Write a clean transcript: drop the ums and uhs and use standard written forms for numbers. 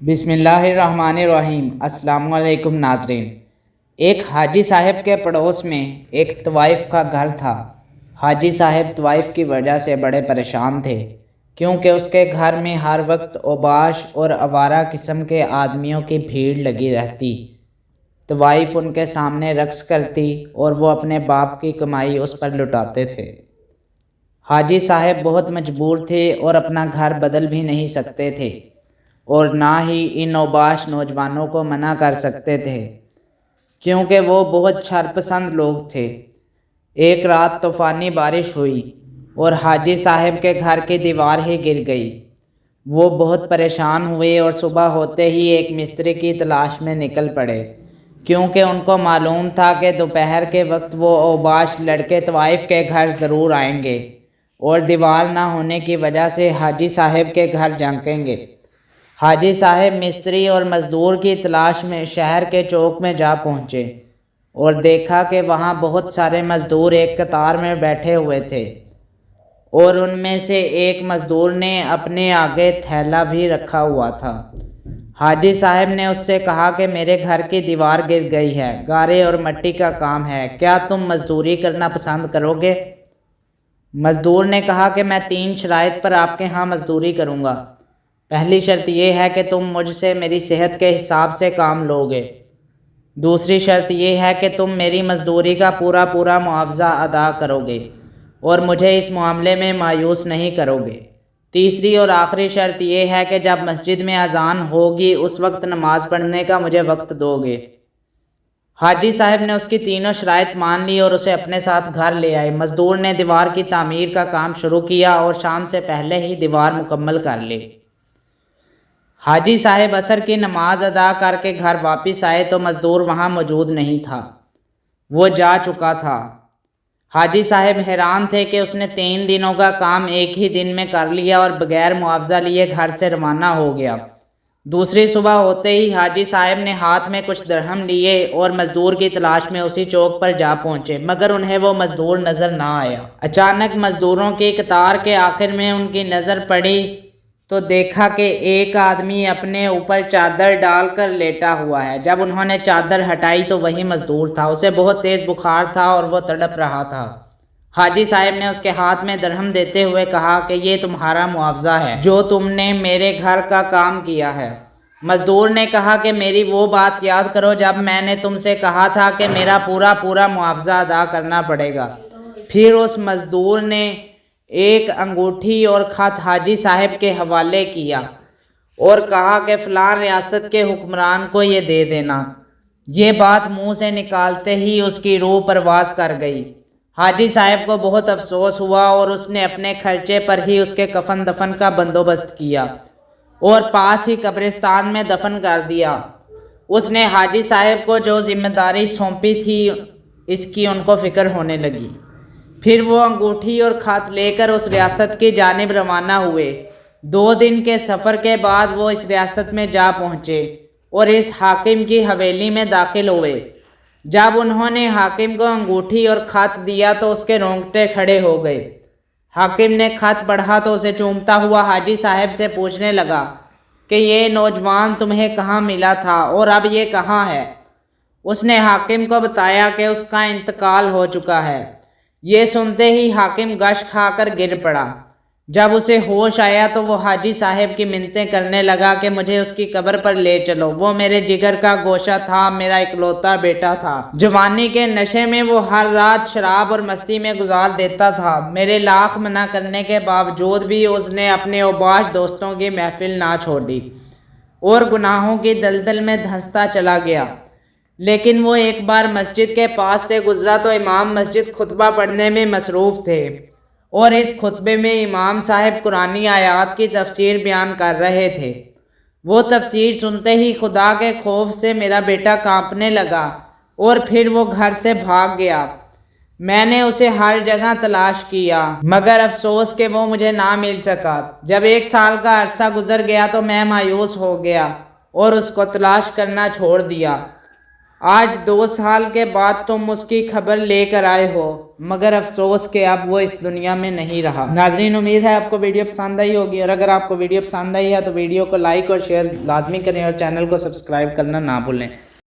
بسم اللہ الرحمن الرحیم۔ السلام علیکم ناظرین۔ ایک حاجی صاحب کے پڑوس میں ایک طوائف کا گھر تھا۔ حاجی صاحب طوائف کی وجہ سے بڑے پریشان تھے کیونکہ اس کے گھر میں ہر وقت اوباش اور آوارہ قسم کے آدمیوں کی بھیڑ لگی رہتی۔ طوائف ان کے سامنے رقص کرتی اور وہ اپنے باپ کی کمائی اس پر لٹاتے تھے۔ حاجی صاحب بہت مجبور تھے اور اپنا گھر بدل بھی نہیں سکتے تھے اور نہ ہی ان اوباش نوجوانوں کو منع کر سکتے تھے کیونکہ وہ بہت شرپسند لوگ تھے۔ ایک رات طوفانی بارش ہوئی اور حاجی صاحب کے گھر کی دیوار ہی گر گئی۔ وہ بہت پریشان ہوئے اور صبح ہوتے ہی ایک مستری کی تلاش میں نکل پڑے کیونکہ ان کو معلوم تھا کہ دوپہر کے وقت وہ اوباش لڑکے طوائف کے گھر ضرور آئیں گے اور دیوار نہ ہونے کی وجہ سے حاجی صاحب کے گھر جھانکیں گے۔ حاجی صاحب مستری اور مزدور کی تلاش میں شہر کے چوک میں جا پہنچے اور دیکھا کہ وہاں بہت سارے مزدور ایک قطار میں بیٹھے ہوئے تھے اور ان میں سے ایک مزدور نے اپنے آگے تھیلا بھی رکھا ہوا تھا۔ حاجی صاحب نے اس سے کہا کہ میرے گھر کی دیوار گر گئی ہے، گارے اور مٹی کا کام ہے، کیا تم مزدوری کرنا پسند کرو گے؟ مزدور نے کہا کہ میں 3 شرائط پر آپ کے ہاں مزدوری کروں گا۔ پہلی شرط یہ ہے کہ تم مجھ سے میری صحت کے حساب سے کام لو گے۔ دوسری شرط یہ ہے کہ تم میری مزدوری کا پورا معاوضہ ادا کرو گے اور مجھے اس معاملے میں مایوس نہیں کرو گے۔ تیسری اور آخری شرط یہ ہے کہ جب مسجد میں اذان ہوگی اس وقت نماز پڑھنے کا مجھے وقت دو گے۔ حاجی صاحب نے اس کی تینوں شرائط مان لی اور اسے اپنے ساتھ گھر لے آئے۔ مزدور نے دیوار کی تعمیر کا کام شروع کیا اور شام سے پہلے ہی دیوار مکمل کر لی۔ حاجی صاحب عصر کی نماز ادا کر کے گھر واپس آئے تو مزدور وہاں موجود نہیں تھا، وہ جا چکا تھا۔ حاجی صاحب حیران تھے کہ اس نے 3 دنوں کا کام ایک ہی دن میں کر لیا اور بغیر معاوضہ لیے گھر سے روانہ ہو گیا۔ دوسری صبح ہوتے ہی حاجی صاحب نے ہاتھ میں کچھ درہم لیے اور مزدور کی تلاش میں اسی چوک پر جا پہنچے مگر انہیں وہ مزدور نظر نہ آیا۔ اچانک مزدوروں کی قطار کے آخر میں ان کی نظر پڑی تو دیکھا کہ ایک آدمی اپنے اوپر چادر ڈال کر لیٹا ہوا ہے۔ جب انہوں نے چادر ہٹائی تو وہی مزدور تھا، اسے بہت تیز بخار تھا اور وہ تڑپ رہا تھا۔ حاجی صاحب نے اس کے ہاتھ میں درہم دیتے ہوئے کہا کہ یہ تمہارا معاوضہ ہے جو تم نے میرے گھر کا کام کیا ہے۔ مزدور نے کہا کہ میری وہ بات یاد کرو جب میں نے تم سے کہا تھا کہ میرا پورا معاوضہ ادا کرنا پڑے گا۔ پھر اس مزدور نے ایک انگوٹھی اور خط حاجی صاحب کے حوالے کیا اور کہا کہ فلاں ریاست کے حکمران کو یہ دے دینا۔ یہ بات منہ سے نکالتے ہی اس کی روح پرواز کر گئی۔ حاجی صاحب کو بہت افسوس ہوا اور اس نے اپنے خرچے پر ہی اس کے کفن دفن کا بندوبست کیا اور پاس ہی قبرستان میں دفن کر دیا۔ اس نے حاجی صاحب کو جو ذمہ داری سونپی تھی اس کی ان کو فکر ہونے لگی۔ پھر وہ انگوٹھی اور خط لے کر اس ریاست کی جانب روانہ ہوئے۔ 2 دن کے سفر کے بعد وہ اس ریاست میں جا پہنچے اور اس حاکم کی حویلی میں داخل ہوئے۔ جب انہوں نے حاکم کو انگوٹھی اور خط دیا تو اس کے رونگٹے کھڑے ہو گئے۔ حاکم نے خط پڑھا تو اسے چومتا ہوا حاجی صاحب سے پوچھنے لگا کہ یہ نوجوان تمہیں کہاں ملا تھا اور اب یہ کہاں ہے؟ اس نے حاکم کو بتایا کہ اس کا انتقال ہو چکا ہے۔ یہ سنتے ہی حاکم غش کھا کر گر پڑا۔ جب اسے ہوش آیا تو وہ حاجی صاحب کی منتیں کرنے لگا کہ مجھے اس کی قبر پر لے چلو، وہ میرے جگر کا گوشہ تھا، میرا اکلوتا بیٹا تھا۔ جوانی کے نشے میں وہ ہر رات شراب اور مستی میں گزار دیتا تھا۔ میرے لاکھ منع کرنے کے باوجود بھی اس نے اپنے اوباش دوستوں کی محفل نہ چھوڑی اور گناہوں کی دلدل میں دھنستا چلا گیا۔ لیکن وہ ایک بار مسجد کے پاس سے گزرا تو امام مسجد خطبہ پڑھنے میں مصروف تھے اور اس خطبے میں امام صاحب قرآنی آیات کی تفسیر بیان کر رہے تھے۔ وہ تفسیر سنتے ہی خدا کے خوف سے میرا بیٹا کانپنے لگا اور پھر وہ گھر سے بھاگ گیا۔ میں نے اسے ہر جگہ تلاش کیا مگر افسوس کہ وہ مجھے نہ مل سکا۔ جب 1 سال کا عرصہ گزر گیا تو میں مایوس ہو گیا اور اس کو تلاش کرنا چھوڑ دیا۔ آج 2 سال کے بعد تم اس کی خبر لے کر آئے ہو، مگر افسوس کہ اب وہ اس دنیا میں نہیں رہا۔ ناظرین، امید ہے آپ کو ویڈیو پسند آئی ہوگی، اور اگر آپ کو ویڈیو پسند آئی ہے تو ویڈیو کو لائک اور شیئر لازمی کریں اور چینل کو سبسکرائب کرنا نہ بھولیں۔